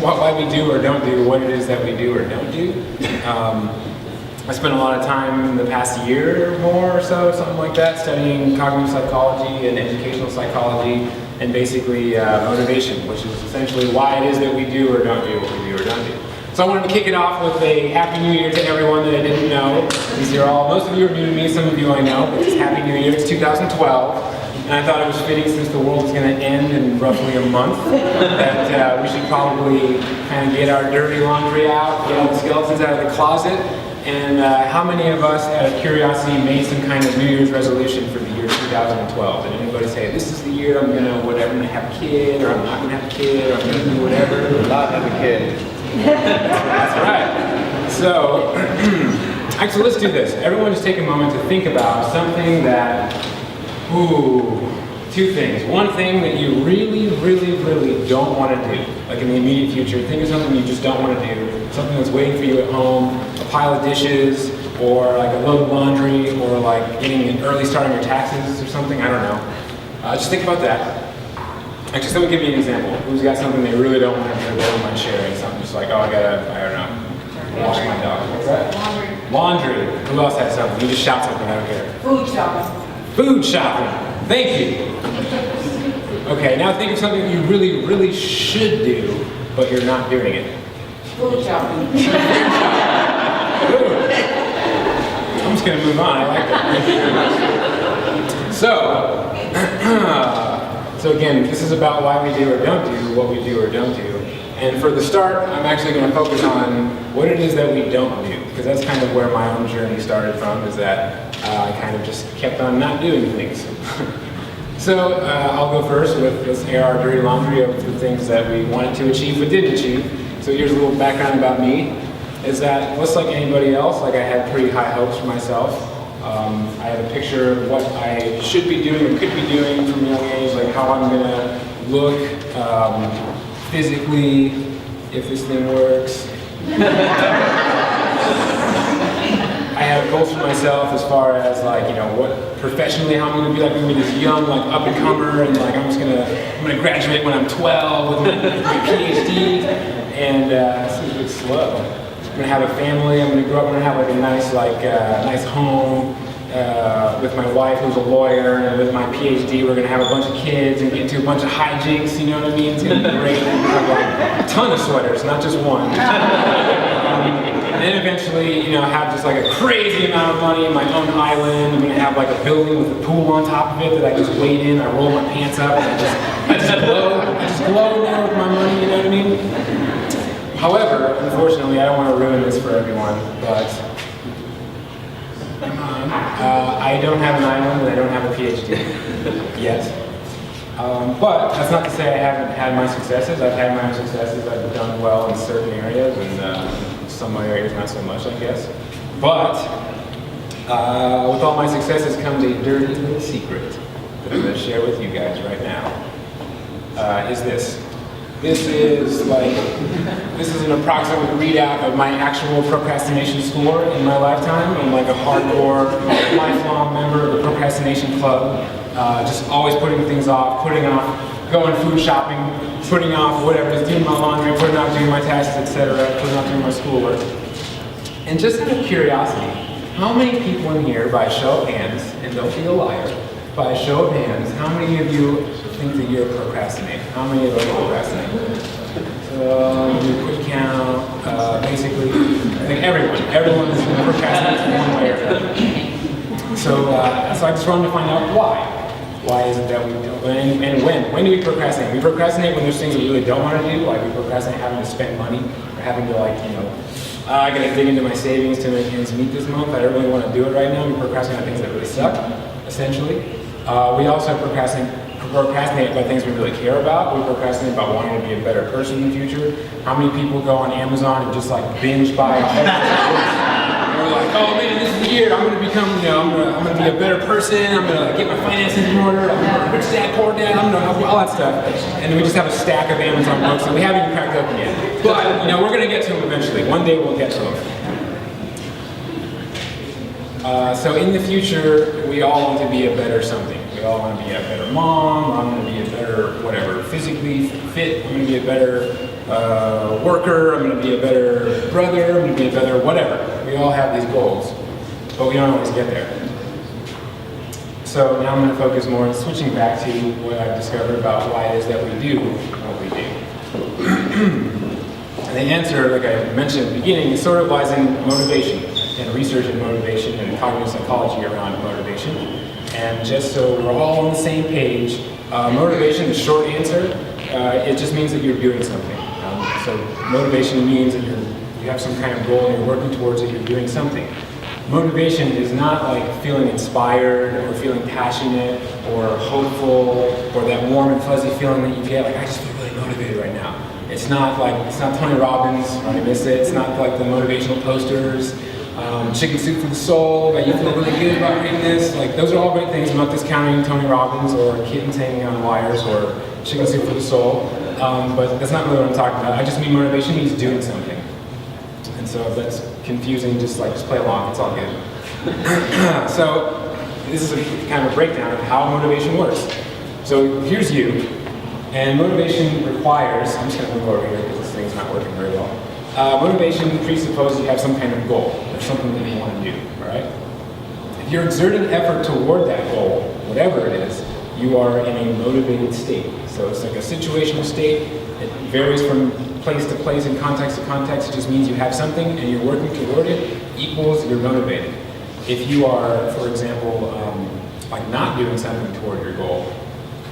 why we do or don't do what it is that we do or don't do. I spent a lot of time in the past year or more or so, something like that, studying cognitive psychology and educational psychology and basically motivation, which is essentially why it is that we do or don't do what we do or don't do. So I wanted to kick it off with a Happy New Year to everyone that I didn't know. These are all, most of you are new to me, some of you I know, but it's Happy New Year, it's 2012. And I thought it was fitting, since the world is going to end in roughly a month, that we should probably kind of get our dirty laundry out, get all the skeletons out of the closet. And how many of us, out of curiosity, made some kind of New Year's resolution for the year 2012? Did anybody say, this is the year I'm going to, whatever, I'm going to have a kid, or I'm not going to have a kid, or I'm going to do whatever? Not have a kid. That's right. So, actually, let's do this. Everyone just take a moment to think about something that, two things. One thing that you really, really, really don't want to do, like in the immediate future. Think of something you just don't want to do, something that's waiting for you at home, a pile of dishes, or like a load of laundry, or like getting an early start on your taxes or something, I don't know. Just think about that. Actually, someone give me an example. Who's got something they really don't want to do, they don't mind sharing, something just like, oh, I don't know, wash my dog. What's that? Laundry. Who else has something? You just shout something, I don't care. Food shopping. Food shopping. Thank you. Okay, now think of something you really, really should do, but you're not doing it. Food shopping. I'm just going to move on. I like that. So again, this is about why we do or don't do what we do or don't do. And for the start, I'm actually going to focus on what it is that we don't do, because that's kind of where my own journey started from, is that I kind of just kept on not doing things. So I'll go first with let's air our dirty laundry of the things that we wanted to achieve but didn't achieve. So here's a little background about me, is that just like anybody else, like I had pretty high hopes for myself. I had a picture of what I should be doing or could be doing from a young age, like how I'm going to look physically, if this thing works. I have goals for myself as far as like, you know, what professionally, how I'm going to be like, I'm going to be this young, like up and comer, and like I'm going to graduate when I'm 12 with my PhD, and it's a bit slow. I'm going to have a family. I'm going to grow up. I'm going to have like a nice, nice home with my wife, who's a lawyer, and with my PhD, we're going to have a bunch of kids and get into a bunch of hijinks. You know what I mean? It's going to be great. We're going to have like a ton of sweaters, not just one. And then eventually, you know, have just like a crazy amount of money in my own island. I'm going to have like a building with a pool on top of it that I just wade in. I roll my pants up, and I just glow in there with my money. You know what I mean? However, unfortunately, I don't want to ruin this for everyone, but I don't have an island and I don't have a PhD yet. But that's not to say I haven't had my successes. I've had my own successes. I've done well in certain areas, and some areas not so much, I guess. But with all my successes comes a dirty little secret that I'm going to share with you guys right now. Is this. This is an approximate readout of my actual procrastination score in my lifetime. I'm like a hardcore, lifelong member of the procrastination club. Just always putting things off, putting off going food shopping, putting off whatever it is, doing my laundry, putting off doing my tasks, etc., putting off doing my schoolwork. And just out of curiosity, how many people in here, by a show of hands, and don't be a liar, by a show of hands, how many of you think that you're procrastinating? How many of us procrastinate? So, do a quick count. Basically, I think everyone is procrastinating in one way or another. So I just wanted to find out why. Why is it that we don't? And when? When do we procrastinate? We procrastinate when there's things we really don't want to do, like we procrastinate having to spend money, or having to I gotta dig into my savings to make ends meet this month. I don't really want to do it right now. We procrastinate on things that really suck, essentially. We also procrastinate about things we really care about. We procrastinate about wanting to be a better person in the future. How many people go on Amazon and just like binge buy all and we're like, oh man, this is the year. I'm gonna become, I'm gonna be a better person. I'm gonna get my finances in order. I'm gonna rich dad, poor dad. I'm gonna all that stuff. And then we just have a stack of Amazon books that we haven't even cracked open yet. But we're gonna get to them eventually. One day we'll get to them. So in the future, we all want to be a better something. We all want to be a better mom. I'm going to be a better whatever, physically fit. I'm going to be a better worker, I'm going to be a better brother, I'm going to be a better whatever. We all have these goals, but we don't always get there. So now I'm going to focus more on switching back to what I've discovered about why it is that we do what we do. And the answer, like I mentioned at the beginning, it sort of lies in motivation and research in motivation and cognitive psychology around motivation. And just so we're all on the same page, motivation, the short answer, it just means that you're doing something. So motivation means that you have some kind of goal and you're working towards it, you're doing something. Motivation is not like feeling inspired or feeling passionate or hopeful or that warm and fuzzy feeling that you get, like I just feel really motivated right now. It's not Tony Robbins, I miss it. It's not like the motivational posters, chicken soup for the soul, that you feel really good about reading this. Like those are all great things. I'm not discounting Tony Robbins or kittens hanging on wires or chicken soup for the soul, but that's not really what I'm talking about. I just mean motivation means doing something. And so if that's confusing, just play along, it's all good. So this is a kind of a breakdown of how motivation works. So here's you, and motivation requires, I'm just going to move over here because this thing's not working very well. Motivation presupposes you have some kind of goal, or something that you want to do, all right? If you're exerting effort toward that goal, whatever it is, you are in a motivated state. So it's like a situational state. It varies from place to place and context to context. It just means you have something and you're working toward it equals you're motivated. If you are, for example, not doing something toward your goal,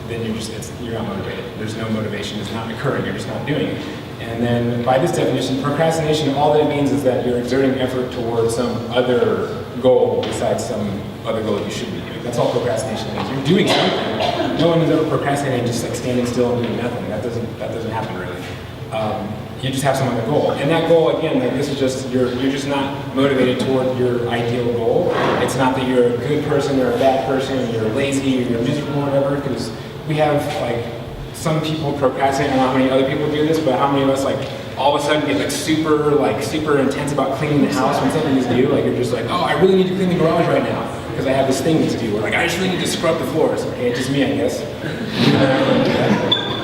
then you're not motivated. There's no motivation, it's not occurring, you're just not doing it. And then by this definition, procrastination, all that it means is that you're exerting effort towards some other goal besides some other goal that you should be doing. That's all procrastination means. You're doing something. No one is ever procrastinating just standing still and doing nothing. That doesn't happen really. You just have some other goal. And that goal, again, this is just, you're just not motivated toward your ideal goal. It's not that you're a good person or a bad person, or you're lazy or you're miserable or whatever, because we have some people procrastinate. I don't know how many other people do this, but how many of us all of a sudden get super intense about cleaning the house when something is due? You're just oh, I really need to clean the garage right now because I have this thing to do. Or I just really need to scrub the floors. Okay, it's just me, I guess.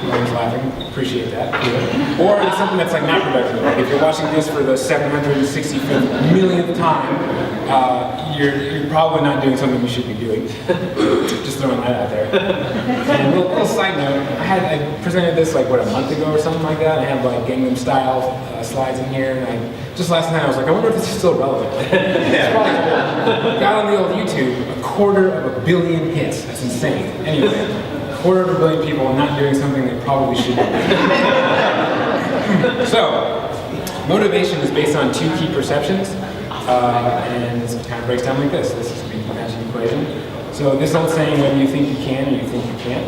Everyone's laughing. Appreciate that. Yeah. Or it's something that's not productive. If you're watching this for the 765th millionth time, you're probably not doing something you should be doing. Just throwing that out there. And a little side note, I presented this a month ago or something like that. I have Gangnam Style slides in here, and just last night I was I wonder if this is still relevant. It's probably got on the old YouTube, 250 million hits. That's insane. Anyway. 250 million people not doing something they probably should be doing. So, motivation is based on two key perceptions, and it kind of breaks down like this. This is the matching equation. So this old saying, whether you think you can or you think you can't.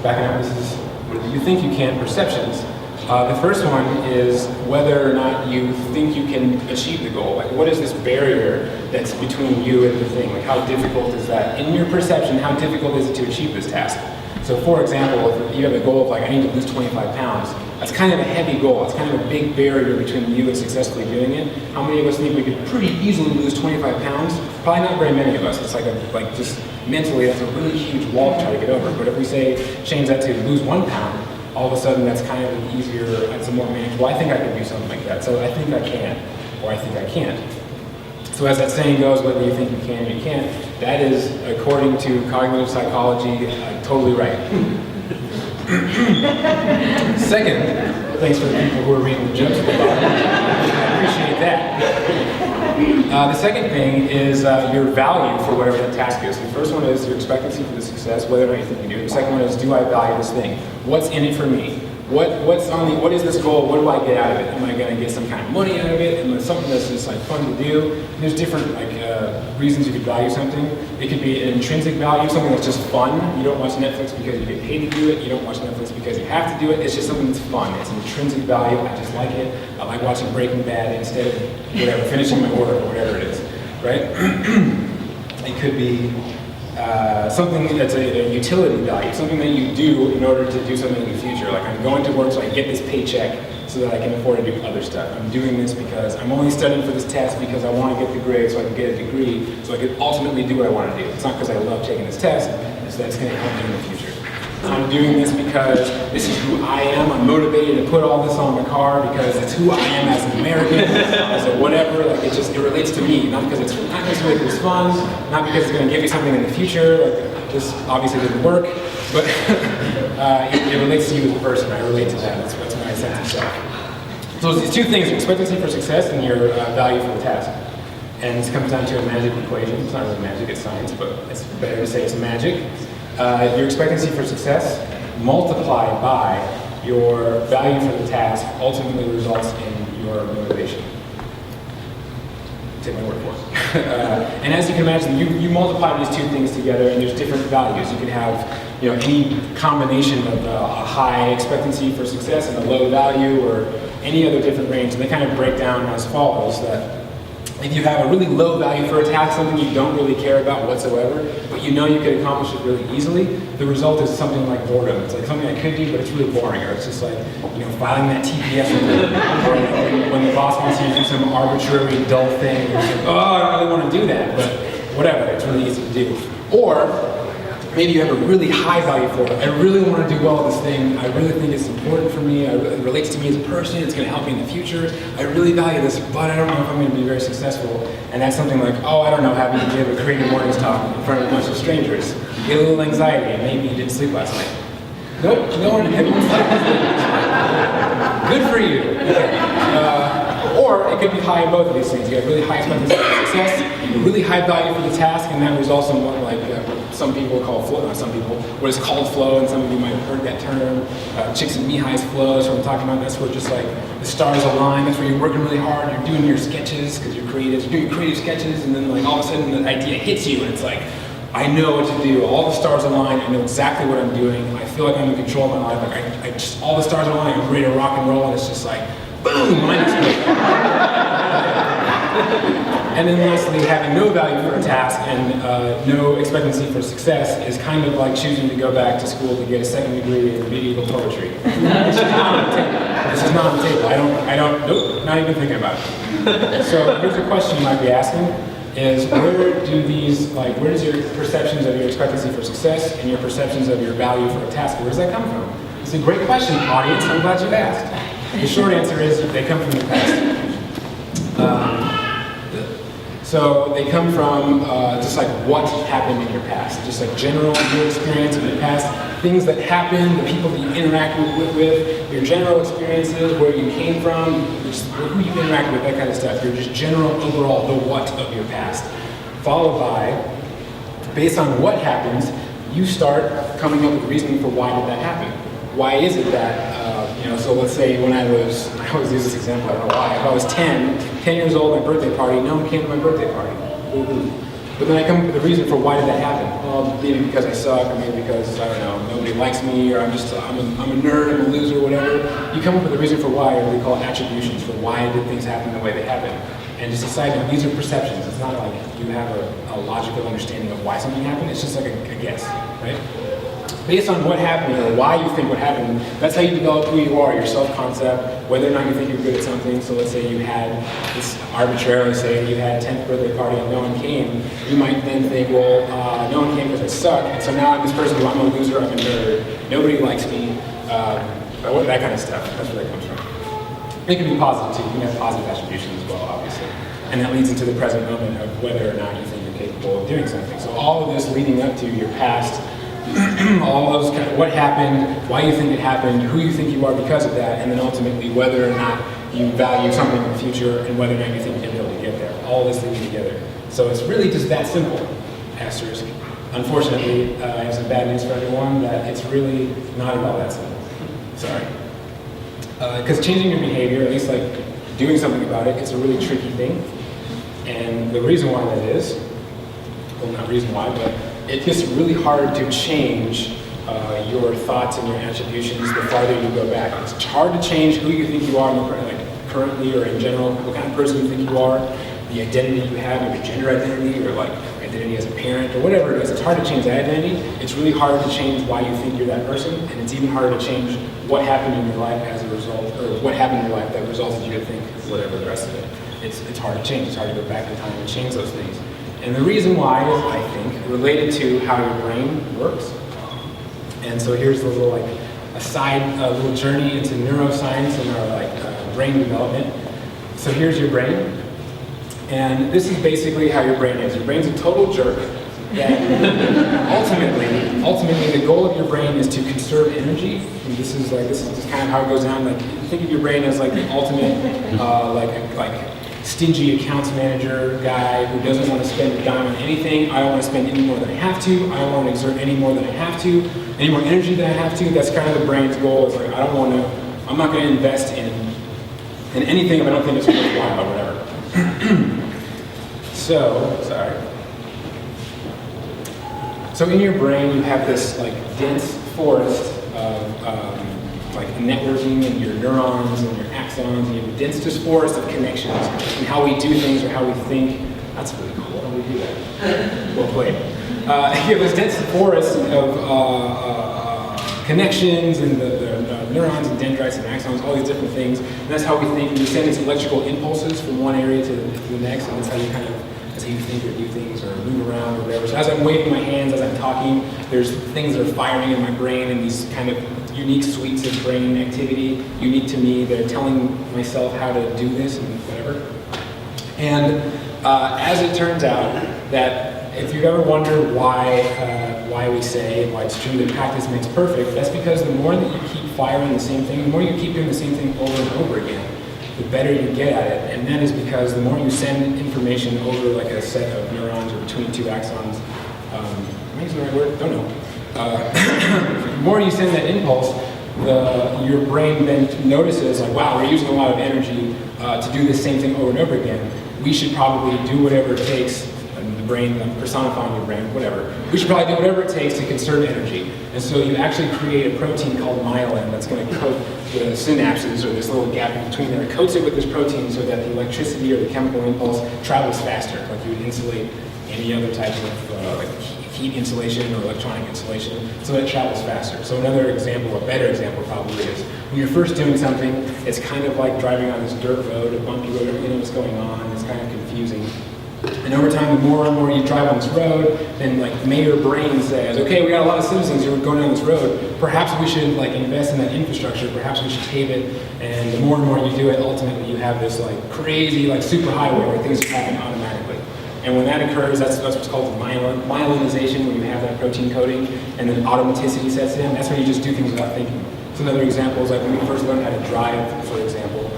Backing up, this is whether you think you can perceptions. The first one is whether or not you think you can achieve the goal. What is this barrier that's between you and the thing? How difficult is that? In your perception, how difficult is it to achieve this task? So for example, if you have a goal of I need to lose 25 pounds, that's kind of a heavy goal. It's kind of a big barrier between you and successfully doing it. How many of us think we could pretty easily lose 25 pounds? Probably not very many of us. It's just mentally, that's a really huge wall to try to get over. But if we change that to lose 1 pound, all of a sudden that's kind of an easier, it's a more manageable, I think I can do something like that. So I think I can, or I think I can't. So as that saying goes, whether you think you can or you can't, that is, according to cognitive psychology, totally right. Second, thanks for the people who are reading the jokes at the bottom. I appreciate that. The second thing is your value for whatever that task is. The first one is your expectancy for the success, whether or not you think you do. The second one is, do I value this thing? What's in it for me? What is this goal? What do I get out of it? Am I going to get some kind of money out of it? Am I something that's just fun to do? There's different reasons you could value something. It could be an intrinsic value, something that's just fun. You don't watch Netflix because you get paid to do it. You don't watch Netflix because you have to do it. It's just something that's fun. It's an intrinsic value. I just like it. I like watching Breaking Bad instead of finishing my order or whatever it is, right? It could be something that's a utility value, something that you do in order to do something in the future. I'm going to work so I get this paycheck so that I can afford to do other stuff. I'm doing this because I'm only studying for this test because I want to get the grade so I can get a degree so I can ultimately do what I want to do. It's not because I love taking this test, it's that it's going to help me in the future. I'm doing this because this is who I am. I'm motivated to put all this on my car because it's who I am as an American, as a whatever. Like it relates to me, not because it's not necessarily because it's fun, not because it's going to give you something in the future. Like this obviously didn't work, but it relates to you as a person. I relate to that. That's my sense of self. So these two things: your expectancy for success and your value for the task. And this comes down to a magic equation. It's not really magic, it's science, but it's better to say it's magic. Your expectancy for success multiplied by your value for the task ultimately results in your motivation. Take my word for it. And as you can imagine, you multiply these two things together and there's different values. You can have any combination of a high expectancy for success and a low value or any other different range. And they kind of break down as follows, that if you have a really low value for a task, something you don't really care about whatsoever, but you know you could accomplish it really easily, the result is something like boredom. It's like something I could do, but it's really boring. Or it's just like, filing that TPS or when the boss wants you to do some arbitrary dull thing, you're like, oh, I don't really want to do that, but whatever, it's really easy to do. Or maybe you have a really high value for it. I really want to do well at this thing. I really think it's important for me. It relates to me as a person. It's going to help me in the future. I really value this, but I don't know if I'm going to be very successful. And that's something like, I don't know, having to give a creative mornings talk in front of a bunch of strangers. You get a little anxiety, and maybe you didn't sleep last night. Nope, no one had good for you. Okay. Or it could be high in both of these things. You have really high expectancy for success, a really high value for the task, and that results in what some people call flow, not some people, what is called flow, and some of you might have heard that term. Chicks and Mihai's flow, so I'm talking about that's where just like the stars align, that's where you're working really hard, you're doing your sketches, because you're doing creative sketches, and then like all of a sudden the idea hits you, and it's like, I know what to do, all the stars align, I know exactly what I'm doing, I feel like I'm in control of my life, like I just, all the stars align, I'm ready to rock and roll, and it's just like, boom, mind is And then lastly, having no value for a task and no expectancy for success is kind of like choosing to go back to school to get a second degree in medieval poetry. This is not on the table. This is not on the table. Nope, not even thinking about it. So here's a question you might be asking, is where does your perceptions of your expectancy for success and your perceptions of your value for a task, where does that come from? It's a great question, audience. I'm glad you've asked. The short answer is they come from the past. So they come from just like what happened in your past, just like general your experience in the past, things that happened, the people that you interacted with, your general experiences, where you came from, just who you interacted with, that kind of stuff. Your just general overall the what of your past, followed by, based on what happens, you start coming up with reasoning for why did that happen. Why is it that, so let's say when I always use this example, I don't know why, if I was 10 years old, my birthday party, no one came to my birthday party. But then I come up with a reason for why did that happen. Well, maybe because I suck, or maybe because, I don't know, nobody likes me, or I'm a nerd, I'm a loser, whatever. You come up with a reason for why, or we call it attributions, for why did things happen the way they happen. And just a side note, these are perceptions. It's not like you have a logical understanding of why something happened, it's just like a guess, right? Based on what happened or why you think what happened, that's how you develop who you are, your self-concept, whether or not you think you're good at something. So let's say you had this, arbitrarily say you had a 10th birthday party and no one came, you might then think, well, no one came because I suck, and so now I'm this person who I'm a loser, I'm a nerd, nobody likes me, that kind of stuff. That's where that comes from. It can be positive too, you can have positive attribution as well, obviously. And that leads into the present moment of whether or not you think you're capable of doing something. So all of this leading up to your past, all those kind of what happened, why you think it happened, who you think you are because of that, and then ultimately whether or not you value something in the future and whether or not you think you can be able to get there. All this things together. So it's really just that simple, asterisk. Unfortunately, I have some bad news for everyone that it's really not at all that simple. Sorry. Because changing your behavior, at least like doing something about it, it's a really tricky thing. And the reason why that is, well, not reason why, but it gets really hard to change your thoughts and your attributions the farther you go back. It's hard to change who you think you are, like currently or in general, what kind of person you think you are, the identity you have, your gender identity, or like identity as a parent, or whatever it is. It's hard to change that identity. It's really hard to change why you think you're that person, and it's even harder to change what happened in your life as a result, or what happened in your life that resulted you to think whatever the rest of it. It's hard to change. It's hard to go back in time and change those things. And the reason why is, I think, related to how your brain works. And so here's a little like a little journey into neuroscience and our brain development. So here's your brain, and this is basically how your brain is. Your brain's a total jerk. That ultimately, the goal of your brain is to conserve energy. And this is just kind of how it goes down. Like, think of your brain as like the ultimate, like stingy accounts manager guy who doesn't want to spend a dime on anything. I don't want to spend any more than I have to. I don't want to exert any more than I have to, any more energy than I have to. That's kind of the brain's goal. Is like, I'm not going to invest in anything if I don't think it's worthwhile or whatever. So in your brain, you have this like dense forest of like networking and your neurons and your axons, and you have a dense forest of connections and how we do things or how we think. That's really cool. How do we do that? Well played. You have this dense forest of connections and the neurons and dendrites and axons, all these different things. And that's how we think. We send these electrical impulses from one area to the next, and that's how you think or do things or move around or whatever. So as I'm waving my hands, as I'm talking, there's things that are firing in my brain and these kind of unique suites of brain activity, unique to me, that are telling myself how to do this and whatever. And as it turns out, that if you've ever wondered why we say, why it's true that practice makes perfect, that's because the more that you keep firing the same thing, the more you keep doing the same thing over and over again, the better you get at it. And that is because the more you send information over like a set of neurons or between two axons, am I using the right word? Don't know. The more you send that impulse, your brain then notices like, wow, we're using a lot of energy to do the same thing over and over again. We should probably do whatever it takes, and the brain, personifying your brain, whatever. We should probably do whatever it takes to conserve energy. And so you actually create a protein called myelin that's going to coat the synapses, or this little gap in between there. It coats it with this protein so that the electricity or the chemical impulse travels faster, like you would insulate any other type of like heat insulation or electronic insulation, so that it travels faster. So another example, a better example probably is, when you're first doing something, it's kind of like driving on this dirt road, a bumpy road, you know what's going on, it's kind of confusing. And over time, the more and more you drive on this road, then like your brain says, okay, we got a lot of citizens who are going down this road. Perhaps we should like invest in that infrastructure. Perhaps we should pave it. And the more you do it, ultimately you have this like crazy like super highway where things happen automatically. And when that occurs, that's what's called myelinization, when you have that protein coating, and then automaticity sets in. That's when you just do things without thinking. So another example is like when we first learned how to drive, for example.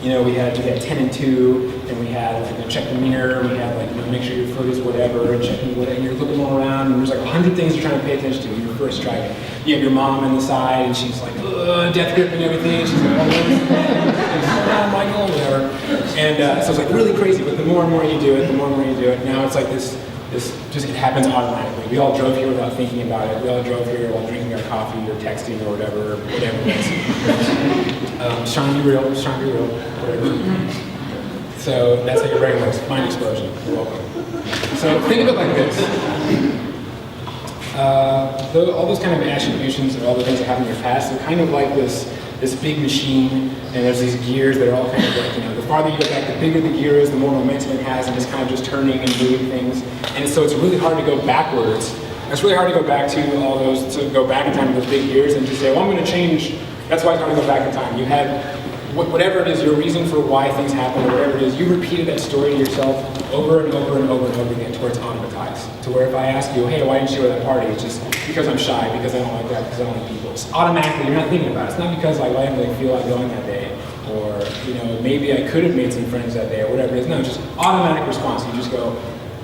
We had 10 and 2, and we had check the mirror, we had make sure your foot is whatever, and checking whatever, and you're looking all around, and there's like 100 things you're trying to pay attention to when you're first driving. You have your mom on the side, and she's like, death grip and everything, and she's like, Michael, whatever. And so it's like really crazy, but the more and more you do it, now it's like this just it happens automatically. We all drove here without thinking about it. We all drove here while drinking our coffee or texting or whatever it is. Trying to be real, whatever. So that's how your brain works. Mind explosion. You're welcome. So think of it like this. All those kind of attributions and all the things that happened in your past, they're kind of like this big machine, and there's these gears that are all kind of like, the farther you go back, the bigger the gear is, the more momentum it has, and it's kind of just turning and moving things. And so it's really hard to go backwards. It's really hard to go back to all those, to go back in time to those big gears and just say, well, I'm going to change. That's why it's hard to go back in time. You had, whatever it is, your reason for why things happen, or whatever it is, you repeated that story to yourself over and over and over and over again to where it's automatized. To where if I ask you, hey, why didn't you go to that party? It's just because I'm shy, because I don't like that, because I don't like people. It's automatically, you're not thinking about it. It's not because I didn't really feel like going that day, or maybe I could have made some friends that day, or whatever it is. No, it's just automatic response. You just go,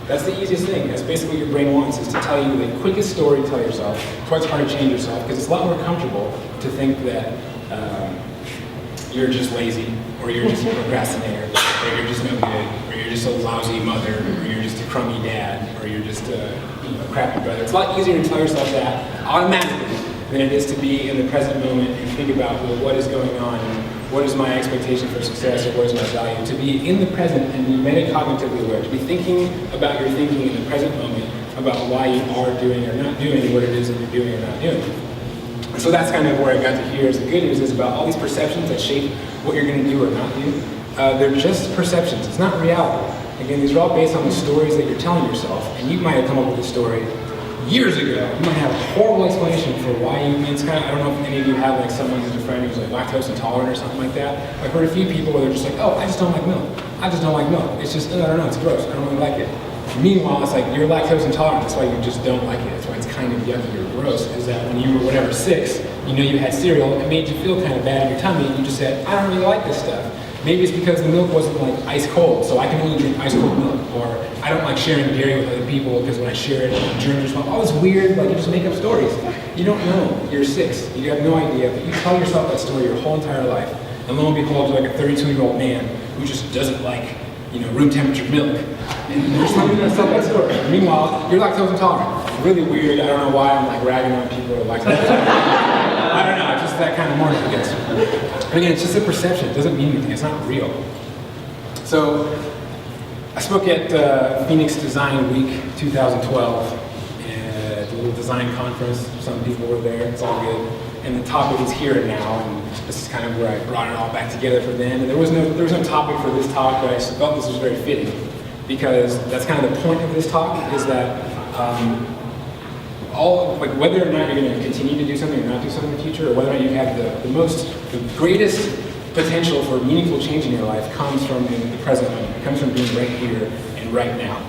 that's the easiest thing. That's basically what your brain wants, is to tell you the quickest story to tell yourself. That's why it's hard to change yourself, because it's a lot more comfortable to think that you're just lazy, or you're just a procrastinator, or you're just no good, or you're just a lousy mother, or you're just a crummy dad, or you're just a crappy brother. It's a lot easier to tell yourself that automatically than it is to be in the present moment and think about, well, what is going on, and what is my expectation for success, or what is my value. To be in the present and be metacognitively aware, to be thinking about your thinking in the present moment about why you are doing or not doing what it is that you're doing or not doing. So that's kind of where I got to here. Is the good news is about all these perceptions that shape what you're going to do or not do. They're just perceptions. It's not reality. Again, these are all based on the stories that you're telling yourself, and you might have come up with a story years ago. You might have a horrible explanation for why you, it's kind of, I don't know if any of you have like someone who's a friend who's like lactose intolerant or something like that. I've heard a few people where they're just like, oh, I just don't like milk. I just don't like milk. It's just, I don't know, it's gross. I don't really like it. Meanwhile, it's like, you're lactose intolerant, that's why you just don't like it. That's why it's kind of yucky or gross, is that when you were whatever, 6, you know you had cereal, it made you feel kind of bad in your tummy, and you just said, I don't really like this stuff. Maybe it's because the milk wasn't like ice cold, so I can only drink ice cold milk. Or I don't like sharing dairy with other people because when I share it, germs are small. Oh, it's weird, like you just make up stories. You don't know, you're 6, you have no idea, but you tell yourself that story your whole entire life. And lo and behold, you're like a 32-year-old man who just doesn't like, room temperature milk. And you're just telling yourself that story. Meanwhile, you're lactose intolerant. It's really weird, I don't know why I'm like ragging on people who are lactose intolerant. I don't know, it's just that kind of morning, I guess. But again, it's just a perception. It doesn't mean anything. It's not real. So, I spoke at Phoenix Design Week 2012 at a little design conference. Some people were there. It's all good. And the topic is here and now. And this is kind of where I brought it all back together for them. And there was no topic for this talk, but I felt this was very fitting because that's kind of the point of this talk is that whether or not you're going to continue to do something or not do something in the future, or whether or not you have the greatest potential for meaningful change in your life comes from in the present moment. It comes from being right here and right now.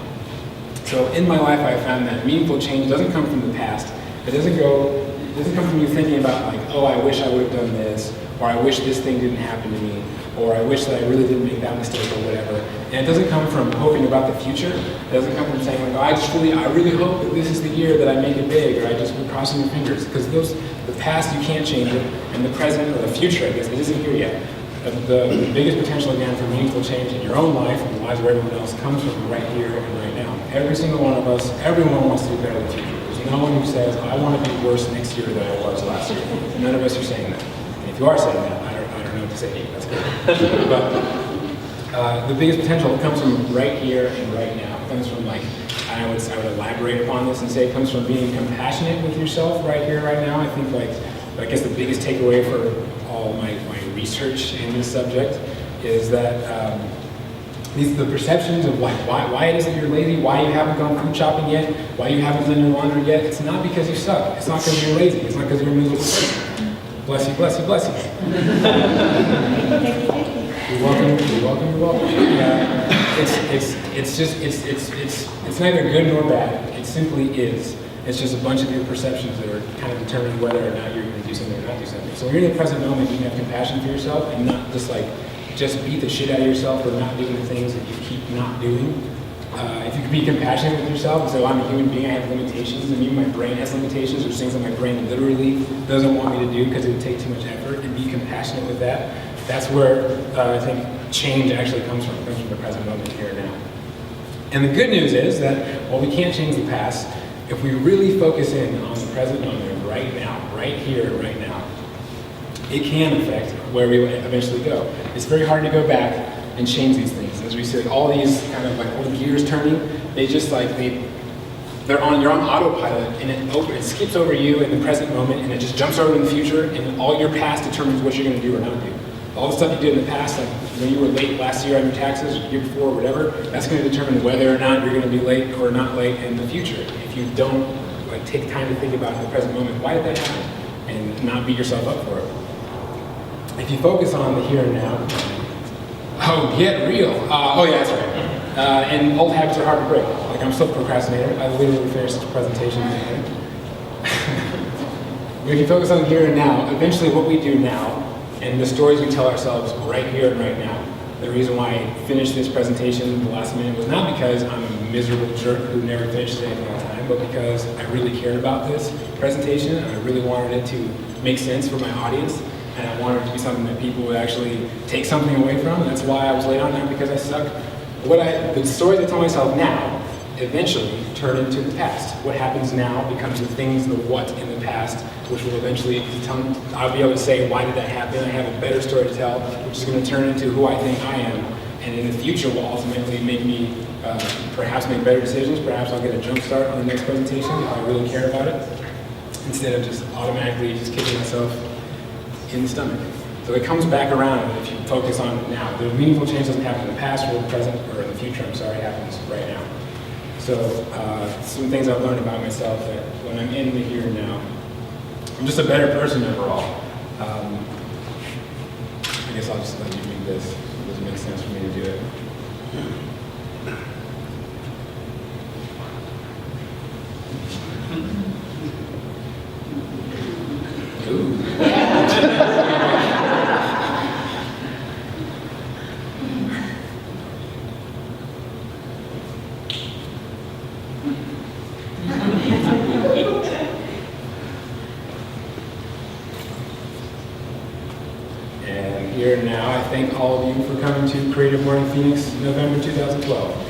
So in my life, I found that meaningful change doesn't come from the past. It doesn't come from you thinking about like, oh, I wish I would have done this, or I wish this thing didn't happen to me, or I wish that I really didn't make that mistake or whatever. And it doesn't come from hoping about the future. It doesn't come from saying like, oh, I really hope that this is the year that I make it big, or I just we're crossing your fingers. Because the past, you can't change it, and the present, or the future, I guess, it isn't here yet. But the biggest potential, again, for meaningful change in your own life and the lives of everyone else comes from right here and right now. Every single one of us, everyone wants to be better in the future. There's no one who says, I want to be worse next year than I was last year. None of us are saying that. And if you are saying that, I don't know what to say to you. That's good. But the biggest potential comes from right here and right now. It comes from like, I would elaborate upon this and say it comes from being compassionate with yourself right here, right now. I think I guess the biggest takeaway for all my research in this subject is that the perceptions of like why it is that you're lazy, why you haven't gone food shopping yet, why you haven't done your laundry yet. It's not because you suck. It's not because you're lazy. It's not because you're a miserable person. Bless you, bless you, bless you. You're welcome. You're welcome. You're welcome. It's neither good nor bad. It simply is. It's just a bunch of your perceptions that are kind of determining whether or not you're going to do something or not do something. So when you're in the present moment, you can have compassion for yourself and not just beat the shit out of yourself for not doing the things that you keep not doing. If you can be compassionate with yourself and say, well, I'm a human being, I have limitations, and even my brain has limitations, there's things that my brain literally doesn't want me to do because it would take too much effort, and be compassionate with that, that's where I think change actually comes from. It comes from the present moment here and now. And the good news is that while we can't change the past, if we really focus in on the present moment right now, right here, right now, it can affect where we eventually go. It's very hard to go back and change these things. As we said, all these kind of like little gears turning, they just like, you're on autopilot, and it skips over you in the present moment, and it just jumps over in the future, and all your past determines what you're going to do or not do. All the stuff you did in the past, like when you were late last year on your taxes, or the year before, or whatever, that's going to determine whether or not you're going to be late or not late in the future. If you don't take time to think about in the present moment, why did that happen, and not beat yourself up for it. If you focus on the here and now, oh, get real. Oh yeah, that's right. And old habits are hard to break. Like I'm still a procrastinator. I literally finished this presentation today. But if you focus on the here and now, eventually what we do now, and the stories we tell ourselves right here and right now, the reason why I finished this presentation at the last minute was not because I'm a miserable jerk who never finishes anything on time, but because I really cared about this presentation, and I really wanted it to make sense for my audience. And I wanted it to be something that people would actually take something away from. And that's why I was late on there, because I suck. The stories I tell myself now eventually turn into the past. What happens now becomes the things, the what in the past, which will eventually I'll be able to say, why did that happen? I have a better story to tell, which is going to turn into who I think I am. And in the future will ultimately make me perhaps make better decisions. Perhaps I'll get a jump start on the next presentation if I really care about it, instead of just automatically just kicking myself in the stomach. So it comes back around if you focus on now. The meaningful change doesn't happen in the past or the present, or in the future, happens right now. So some things I've learned about myself that when I'm in the here and now, I'm just a better person overall. I guess I'll just let you read this. It doesn't make sense for me to do it. And here and now, I thank all of you for coming to Creative Morning Phoenix, November 2012.